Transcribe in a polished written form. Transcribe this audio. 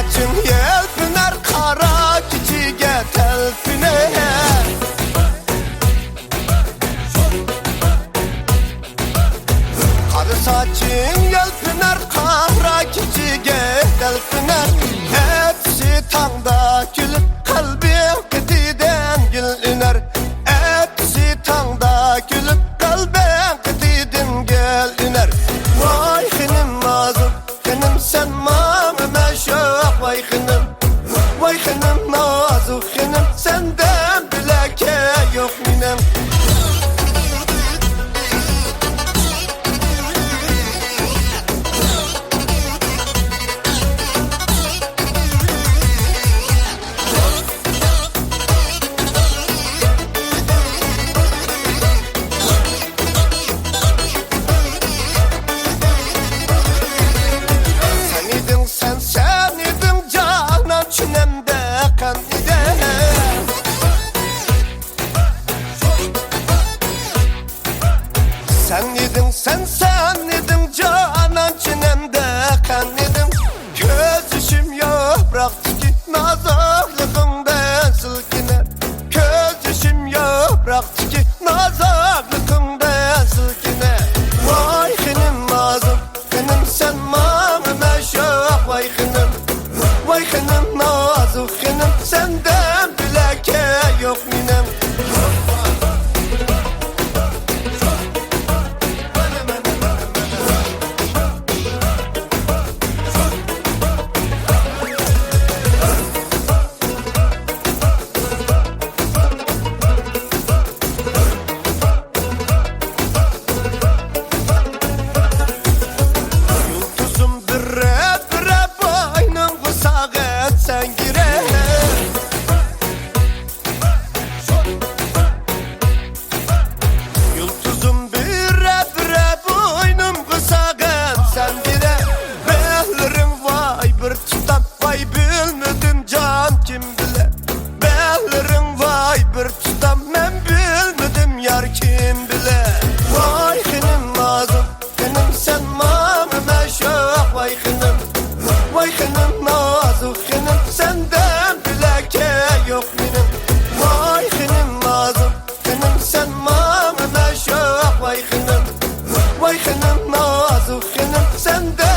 saçın yelpiner, kara keçiga telpiner. Kara saçın yelpiner, kara keçiga telpiner. Hepsi tağda gülüp kalbim gıdiden gül iner. Hepsi tağda gülüp kalbim gıdiden gül iner. Vay benim mazlum, benim sen mamı meşuk. Vay benim, vay benim mazlum, benim senden bileke yok minem. Sen idin canan çinemde kan ide. Sen idin canan çinemde kan idim. Göz işim yapraktı ki nazarlıkından silkiner. Göz işim yapraktı ki nazarlıkından silkiner. Vay benim mazlum, benim sen mamı meşuk. Vay benim, vay benim nazım, benim senden bileke yok minem. Sen girer yıldızım bire bire boynum kısagan sen girer. Behlerim vay bir tutam, vay bilmedim can kim bile. Behlerim vay bir tutam, ben bilmedim yar kim bile. Vay benim mazlum, benim sen mamı meşuk. Vay benim, vay benim mazlum, benim senden bileke yok minem. Vay benim mazlum, benim sen mamı meşuk. Vay benim, vay benim mazlum, benim senden